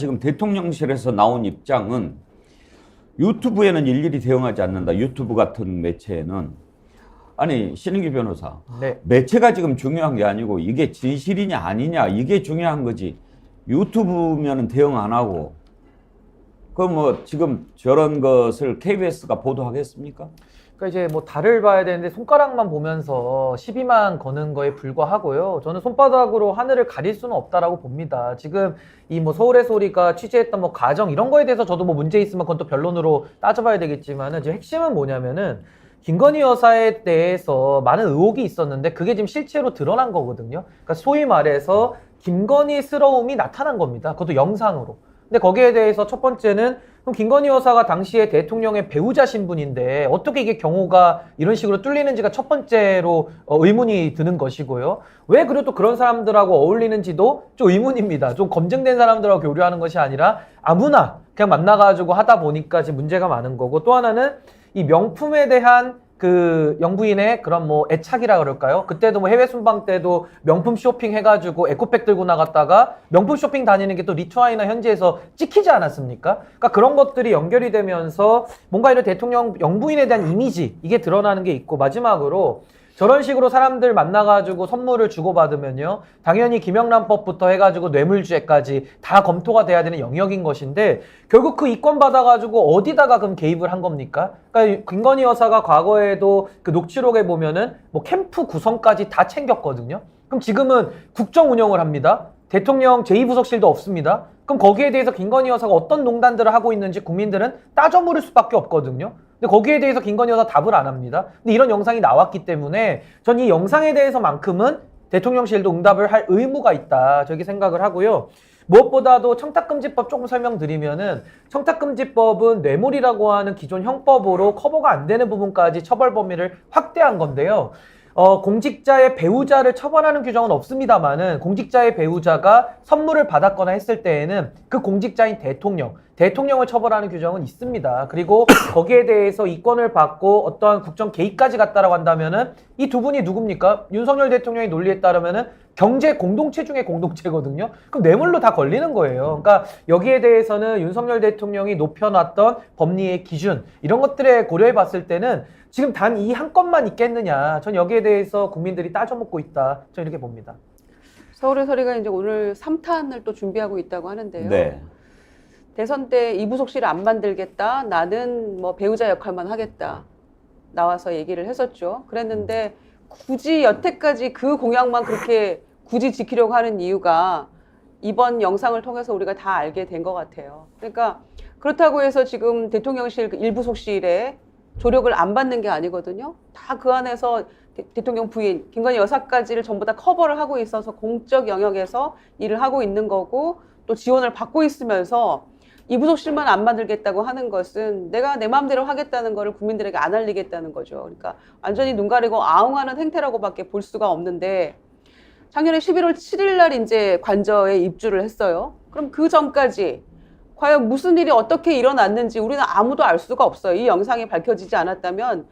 지금 대통령실에서 나온 입장은 유튜브에는 일일이 대응하지 않는다. 유튜브 같은 매체에는. 아니, 신은기 변호사. 네. 매체가 지금 중요한 게 아니고 이게 진실이냐 아니냐 이게 중요한 거지. 유튜브면은 대응 안 하고. 그럼 뭐 지금 저런 것을 KBS가 보도하겠습니까? 그러니까 이제 뭐 달을 봐야 되는데 손가락만 보면서 시비만 거는 거에 불과하고요. 저는 손바닥으로 하늘을 가릴 수는 없다라고 봅니다. 지금 이 뭐 서울의 소리가 취재했던 뭐 가정 이런 거에 대해서 저도 뭐 문제 있으면 그건 또 변론으로 따져봐야 되겠지만은 지금 핵심은 뭐냐면은 김건희 여사에 대해서 많은 의혹이 있었는데 그게 지금 실체로 드러난 거거든요. 그러니까 소위 말해서 김건희스러움이 나타난 겁니다. 그것도 영상으로. 근데 거기에 대해서 첫 번째는 그럼 김건희 여사가 당시에 대통령의 배우자 신분인데 어떻게 이게 경호가 이런 식으로 뚫리는지가 첫 번째로 의문이 드는 것이고요. 왜 그리고 또 그런 사람들하고 어울리는지도 좀 의문입니다. 좀 검증된 사람들하고 교류하는 것이 아니라 아무나 그냥 만나가지고 하다 보니까 지금 문제가 많은 거고, 또 하나는 이 명품에 대한 그 영부인의 그런 뭐 애착이라 그럴까요? 그때도 뭐 해외 순방 때도 명품 쇼핑 해가지고 에코백 들고 나갔다가 명품 쇼핑 다니는 게 또 리투아니아 현지에서 찍히지 않았습니까? 그러니까 그런 것들이 연결이 되면서 뭔가 이런 대통령 영부인에 대한 이미지 이게 드러나는 게 있고, 마지막으로 저런 식으로 사람들 만나가지고 선물을 주고받으면요, 당연히 김영란법부터 해가지고 뇌물죄까지 다 검토가 돼야 되는 영역인 것인데 결국 그 이권 받아가지고 어디다가 그럼 개입을 한 겁니까? 그러니까 김건희 여사가 과거에도 그 녹취록에 보면은 뭐 캠프 구성까지 다 챙겼거든요. 그럼 지금은 국정 운영을 합니다. 대통령 제2부속실도 없습니다. 그럼 거기에 대해서 김건희 여사가 어떤 농단들을 하고 있는지 국민들은 따져 물을 수밖에 없거든요. 근데 거기에 대해서 김건희 여사 답을 안 합니다. 근데 이런 영상이 나왔기 때문에 전 이 영상에 대해서만큼은 대통령실도 응답을 할 의무가 있다, 저렇게 생각을 하고요. 무엇보다도 청탁금지법 조금 설명드리면은, 청탁금지법은 뇌물이라고 하는 기존 형법으로 커버가 안 되는 부분까지 처벌 범위를 확대한 건데요. 공직자의 배우자를 처벌하는 규정은 없습니다만은 공직자의 배우자가 선물을 받았거나 했을 때에는 그 공직자인 대통령을 처벌하는 규정은 있습니다. 그리고 거기에 대해서 이권을 받고 어떠한 국정 개입까지 갔다라고 한다면은 이 두 분이 누굽니까? 윤석열 대통령의 논리에 따르면은 경제 공동체 중에 공동체거든요. 그럼 뇌물로 다 걸리는 거예요. 그러니까 여기에 대해서는 윤석열 대통령이 높여놨던 법리의 기준 이런 것들에 고려해 봤을 때는 지금 단 이 한 건만 있겠느냐, 전 여기에 대해서 국민들이 따져먹고 있다, 전 이렇게 봅니다. 서울의 소리가 이제 오늘 3탄을 또 준비하고 있다고 하는데요. 네. 대선 때 이부속실을 안 만들겠다, 나는 뭐 배우자 역할만 하겠다 나와서 얘기를 했었죠. 그랬는데 굳이 여태까지 그 공약만 그렇게 굳이 지키려고 하는 이유가 이번 영상을 통해서 우리가 다 알게 된 것 같아요. 그러니까 그렇다고 해서 지금 대통령실 일부속실에 조력을 안 받는 게 아니거든요. 다 그 안에서 대통령 부인, 김건희 여사까지를 전부 다 커버를 하고 있어서 공적 영역에서 일을 하고 있는 거고, 또 지원을 받고 있으면서 이부속실만 안 만들겠다고 하는 것은 내가 내 마음대로 하겠다는 거를 국민들에게 안 알리겠다는 거죠. 그러니까 완전히 눈 가리고 아웅하는 행태라고밖에 볼 수가 없는데, 작년에 11월 7일 날 이제 관저에 입주를 했어요. 그럼 그 전까지 과연 무슨 일이 어떻게 일어났는지 우리는 아무도 알 수가 없어요. 이 영상이 밝혀지지 않았다면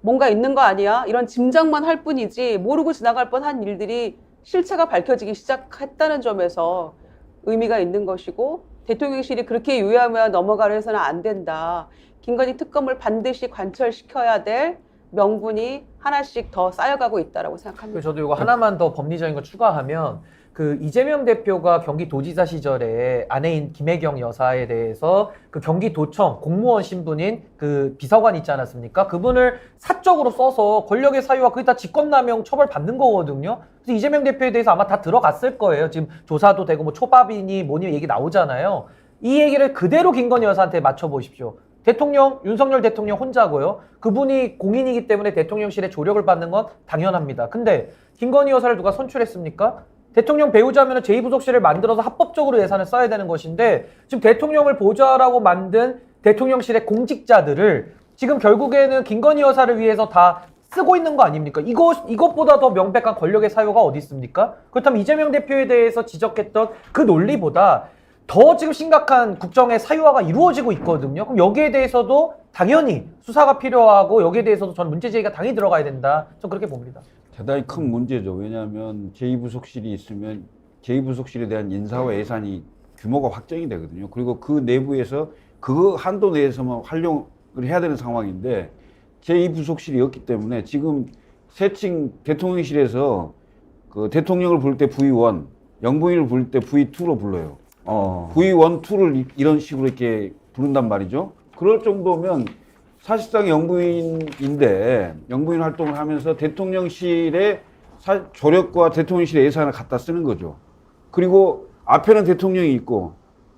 뭔가 있는 거 아니야? 이런 짐작만 할 뿐이지 모르고 지나갈 뻔한 일들이 실체가 밝혀지기 시작했다는 점에서 의미가 있는 것이고, 대통령실이 그렇게 유야무야 넘어가려 해서는 안 된다. 김건희 특검을 반드시 관철시켜야 될 명분이 하나씩 더 쌓여가고 있다라고 생각합니다. 저도 이거 하나만 더 법리적인 거 추가하면, 그 이재명 대표가 경기도지사 시절에 아내인 김혜경 여사에 대해서 그 경기도청 공무원 신분인 그 비서관 있지 않았습니까? 그분을 사적으로 써서 권력의 사유와 그게 다 직권남용 처벌 받는 거거든요. 그래서 이재명 대표에 대해서 아마 다 들어갔을 거예요. 지금 조사도 되고 뭐 초밥이니 뭐니 얘기 나오잖아요. 이 얘기를 그대로 김건희 여사한테 맞춰보십시오. 대통령, 윤석열 대통령 혼자고요. 그분이 공인이기 때문에 대통령실에 조력을 받는 건 당연합니다. 근데 김건희 여사를 누가 선출했습니까? 대통령 배우자면 제2부속실을 만들어서 합법적으로 예산을 써야 되는 것인데, 지금 대통령을 보좌라고 만든 대통령실의 공직자들을 지금 결국에는 김건희 여사를 위해서 다 쓰고 있는 거 아닙니까? 이것보다 더 명백한 권력의 사유가 어디 있습니까? 그렇다면 이재명 대표에 대해서 지적했던 그 논리보다 더 지금 심각한 국정의 사유화가 이루어지고 있거든요. 그럼 여기에 대해서도 당연히 수사가 필요하고 여기에 대해서도 저는 문제 제기가 당연히 들어가야 된다, 저 그렇게 봅니다. 대단히 큰 문제죠. 왜냐하면 제2부속실이 있으면 제2부속실에 대한 인사와 예산이 규모가 확정이 되거든요. 그리고 그 내부에서 그 한도 내에서만 활용을 해야 되는 상황인데 제2부속실이 없기 때문에 지금 새칭 대통령실에서 그 대통령을 부를 때 V1, 영부인을 부를 때 V2로 불러요. V1, 2를 이런 식으로 이렇게 부른단 말이죠. 그럴 정도면 사실상 영부인인데 영부인 활동을 하면서 대통령실의 조력과 대통령실의 예산을 갖다 쓰는 거죠. 그리고 앞에는 대통령이 있고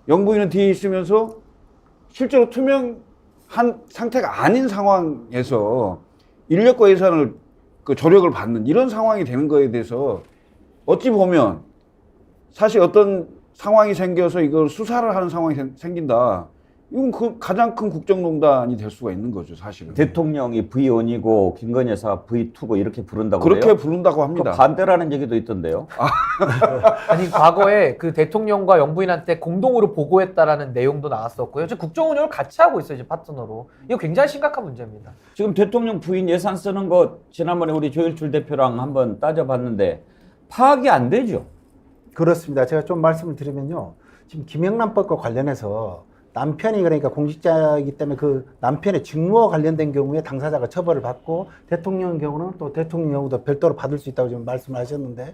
영부인은 뒤에 있으면서 실제로 투명한 상태가 아닌 상황에서 인력과 예산을 그 조력을 받는 이런 상황이 되는 거에 대해서 어찌 보면 사실 어떤 상황이 생겨서 이걸 수사를 하는 상황이 생긴다. 이건 그 가장 큰 국정농단이 될 수가 있는 거죠, 사실은. 대통령이 V1이고 김건희 여사가 V2고 이렇게 부른다고 그렇게 그래요? 부른다고 합니다. 반대라는 얘기도 있던데요. 아니 과거에 그 대통령과 영부인한테 공동으로 보고했다라는 내용도 나왔었고요. 지금 국정 운영을 같이 하고 있어요, 이제 파트너로. 이거 굉장히 심각한 문제입니다. 지금 대통령 부인 예산 쓰는 거 지난번에 우리 조일출 대표랑 한번 따져봤는데 파악이 안 되죠. 그렇습니다. 제가 좀 말씀을 드리면요. 지금 김영란법과 관련해서 남편이 그러니까 공직자이기 때문에 그 남편의 직무와 관련된 경우에 당사자가 처벌을 받고 대통령의 경우는 또 대통령 경우도 별도로 받을 수 있다고 지금 말씀을 하셨는데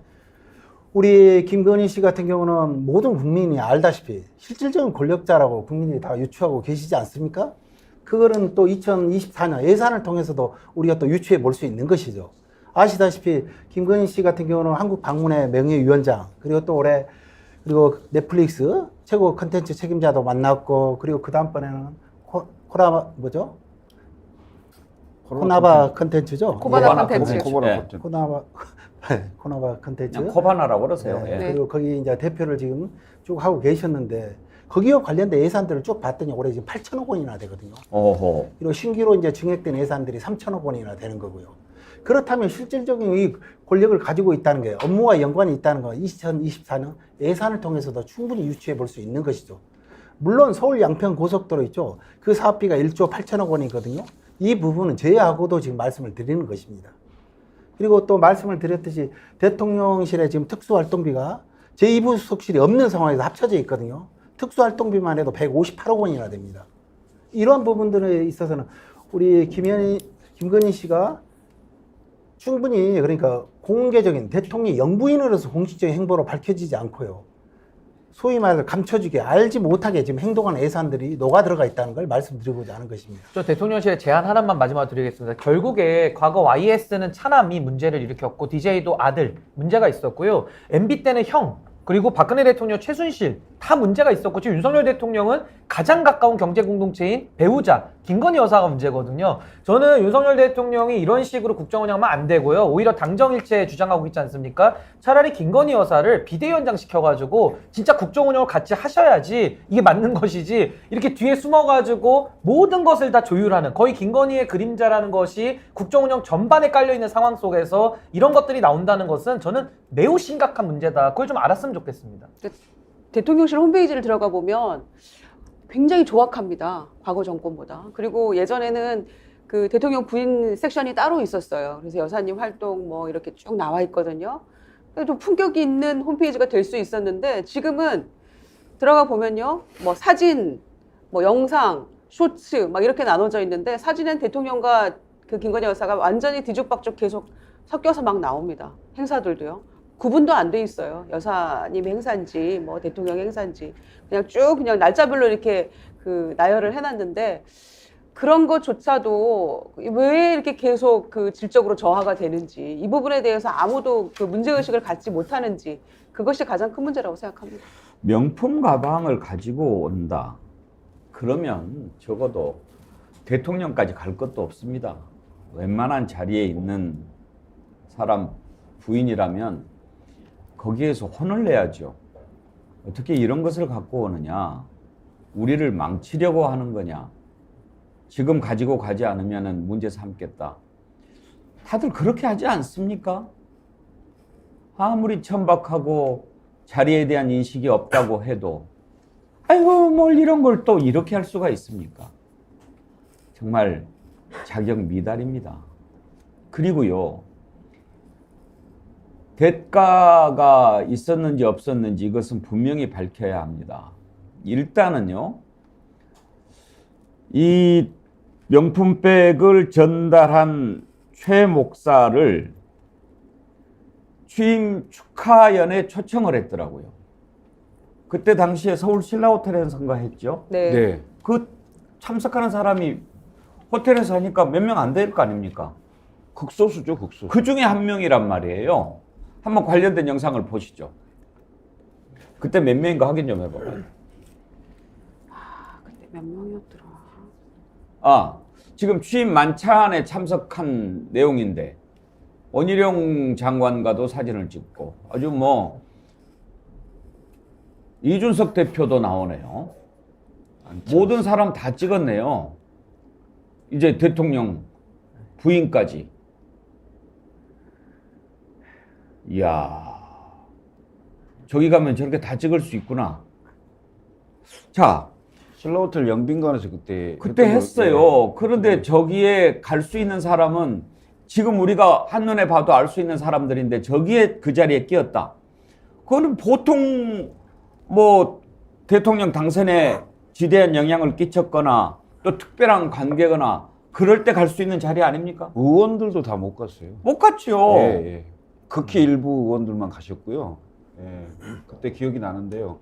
우리 김건희 씨 같은 경우는 모든 국민이 알다시피 실질적인 권력자라고 국민들이 다 유추하고 계시지 않습니까? 그거는 또 2024년 예산을 통해서도 우리가 또 유추해 볼 수 있는 것이죠. 아시다시피 김건희 씨 같은 경우는 한국 방문의 명예위원장 그리고 또 올해 그리고 넷플릭스 최고 컨텐츠 책임자도 만났고 그리고 그 다음번에는 코나바 컨텐츠죠. 코바나 컨텐츠. 코나바 컨텐츠. 그냥 코바나라고 그러세요. 네. 예. 네. 그리고 거기 이제 대표를 지금 쭉 하고 계셨는데 거기와 관련된 예산들을 쭉 봤더니 올해 지금 8천억 원이나 되거든요. 오호. 그리고 신규로 이제 증액된 예산들이 3천억 원이나 되는 거고요. 그렇다면 실질적인 이 권력을 가지고 있다는 게 업무와 연관이 있다는 건 2024년 예산을 통해서도 충분히 유추해 볼 수 있는 것이죠. 물론 서울 양평 고속도로 있죠. 그 사업비가 1조 8천억 원이거든요. 이 부분은 제외하고도 지금 말씀을 드리는 것입니다. 그리고 또 말씀을 드렸듯이 대통령실에 지금 특수활동비가 제2부속실이 없는 상황에서 합쳐져 있거든요. 특수활동비만 해도 158억 원이나 됩니다. 이러한 부분들에 있어서는 우리 김건희 씨가 충분히 그러니까 공개적인 대통령 영부인으로서 공식적인 행보로 밝혀지지 않고요. 소위 말해서 감춰주게 알지 못하게 지금 행동하는 예산들이 녹아 들어가 있다는 걸 말씀드리고자 하는 것입니다. 저 대통령실에 제안 하나만 마지막으로 드리겠습니다. 결국에 과거 YS는 차남이 문제를 일으켰고 DJ도 아들 문제가 있었고요. MB 때는 형 그리고 박근혜 대통령 최순실 다 문제가 있었고 지금 윤석열 대통령은 가장 가까운 경제 공동체인 배우자 김건희 여사가 문제거든요. 저는 윤석열 대통령이 이런 식으로 국정 운영하면 안 되고요. 오히려 당정일체 주장하고 있지 않습니까? 차라리 김건희 여사를 비대위원장 시켜가지고 진짜 국정 운영을 같이 하셔야지 이게 맞는 것이지 이렇게 뒤에 숨어가지고 모든 것을 다 조율하는 거의 김건희의 그림자라는 것이 국정 운영 전반에 깔려있는 상황 속에서 이런 것들이 나온다는 것은 저는 매우 심각한 문제다. 그걸 좀 알았으면 좋겠습니다. 대통령실 홈페이지를 들어가 보면 굉장히 조악합니다. 과거 정권보다. 그리고 예전에는 그 대통령 부인 섹션이 따로 있었어요. 그래서 여사님 활동 뭐 이렇게 쭉 나와 있거든요. 좀 품격이 있는 홈페이지가 될 수 있었는데 지금은 들어가 보면요. 뭐 사진, 뭐 영상, 쇼츠 막 이렇게 나눠져 있는데 사진은 대통령과 그 김건희 여사가 완전히 뒤죽박죽 계속 섞여서 막 나옵니다. 행사들도요. 구분도 안 돼 있어요. 여사님 행사인지 뭐 대통령 행사인지 그냥 쭉 그냥 날짜별로 이렇게 그 나열을 해놨는데 그런 것조차도 왜 이렇게 계속 그 질적으로 저하가 되는지 이 부분에 대해서 아무도 그 문제의식을 갖지 못하는지 그것이 가장 큰 문제라고 생각합니다. 명품 가방을 가지고 온다. 그러면 적어도 대통령까지 갈 것도 없습니다. 웬만한 자리에 있는 사람 부인이라면 거기에서 혼을 내야죠. 어떻게 이런 것을 갖고 오느냐? 우리를 망치려고 하는 거냐? 지금 가지고 가지 않으면 문제 삼겠다. 다들 그렇게 하지 않습니까? 아무리 천박하고 자리에 대한 인식이 없다고 해도 아이고 뭘 이런 걸 또 이렇게 할 수가 있습니까? 정말 자격 미달입니다. 그리고요. 대가가 있었는지 없었는지 이것은 분명히 밝혀야 합니다. 일단은요, 이 명품백을 전달한 최 목사를 취임 축하연에 초청을 했더라고요. 그때 당시에 서울 신라호텔에서 선거했죠. 네. 네. 그 참석하는 사람이 호텔에서 하니까 몇 명 안 될 거 아닙니까? 극소수죠, 극소수. 그 중에 한 명이란 말이에요. 한번 관련된 영상을 보시죠. 그때 몇 명인가 확인 좀 해봐요. 그때 몇 명이었더라. 아, 지금 취임 만찬에 참석한 내용인데 원희룡 장관과도 사진을 찍고 아주 뭐 이준석 대표도 나오네요. 모든 사람 다 찍었네요. 이제 대통령 부인까지. 이야, 저기 가면 저렇게 다 찍을 수 있구나. 자, 신라호텔 영빈관에서 그때 그때 했던 했어요. 거, 예. 그런데 저기에 갈 수 있는 사람은 지금 우리가 한눈에 봐도 알 수 있는 사람들인데 저기에 그 자리에 끼었다. 그거는 보통 뭐 대통령 당선에 지대한 영향을 끼쳤거나 또 특별한 관계거나 그럴 때 갈 수 있는 자리 아닙니까? 의원들도 다 못 갔어요. 못 갔죠. 예, 예. 극히 일부 의원들만 가셨고요. 예, 그때 기억이 나는데요.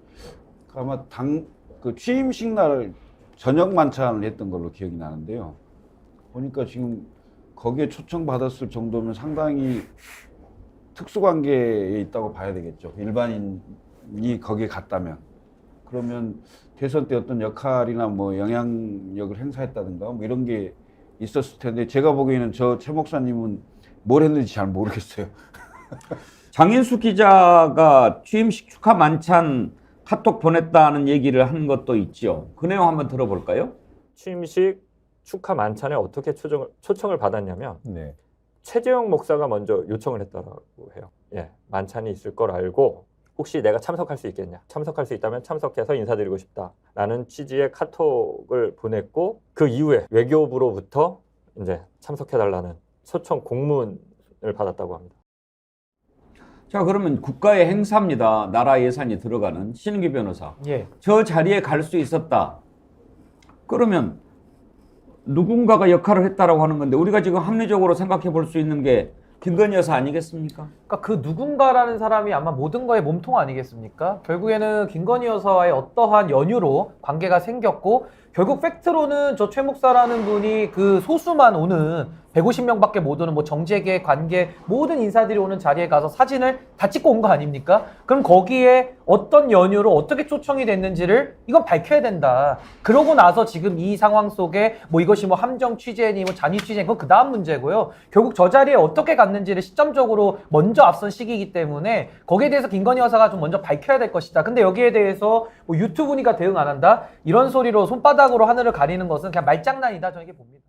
아마 그 취임식 날 저녁 만찬을 했던 걸로 기억이 나는데요. 보니까 지금 거기에 초청받았을 정도면 상당히 특수관계에 있다고 봐야 되겠죠. 일반인이 거기에 갔다면. 그러면 대선 때 어떤 역할이나 뭐 영향력을 행사했다든가 뭐 이런 게 있었을 텐데 제가 보기에는 저 최 목사님은 뭘 했는지 잘 모르겠어요. 장인수 기자가 취임식 축하 만찬 카톡 보냈다는 얘기를 한 것도 있죠. 그 내용 한번 들어볼까요? 취임식 축하 만찬에 어떻게 초청을 받았냐면 네. 최재형 목사가 먼저 요청을 했다고 해요. 예, 만찬이 있을 걸 알고 혹시 내가 참석할 수 있겠냐? 참석할 수 있다면 참석해서 인사드리고 싶다라는 취지의 카톡을 보냈고 그 이후에 외교부로부터 이제 참석해달라는 초청 공문을 받았다고 합니다. 자, 그러면 국가의 행사입니다. 나라 예산이 들어가는 신은기 변호사. 예. 저 자리에 갈 수 있었다. 그러면 누군가가 역할을 했다라고 하는 건데 우리가 지금 합리적으로 생각해 볼 수 있는 게 김건희 여사 아니겠습니까? 그러니까 그 누군가라는 사람이 아마 모든 거의 몸통 아니겠습니까? 결국에는 김건희 여사와의 어떠한 연유로 관계가 생겼고 결국 팩트로는 저 최 목사라는 분이 그 소수만 오는 150명밖에 못 오는 뭐 정재계 관계 모든 인사들이 오는 자리에 가서 사진을 다 찍고 온 거 아닙니까? 그럼 거기에 어떤 연유로 어떻게 초청이 됐는지를 이건 밝혀야 된다. 그러고 나서 지금 이 상황 속에 뭐 이것이 뭐 함정 취재니 뭐 잔위 취재 그건 그 다음 문제고요. 결국 저 자리에 어떻게 갔는지를 시점적으로 먼저 앞선 시기이기 때문에 거기에 대해서 김건희 여사가 좀 먼저 밝혀야 될 것이다. 근데 여기에 대해서 뭐 유튜브니까 대응 안 한다? 이런 소리로 손바닥으로 하늘을 가리는 것은 그냥 말장난이다. 저는 이게 봅니다.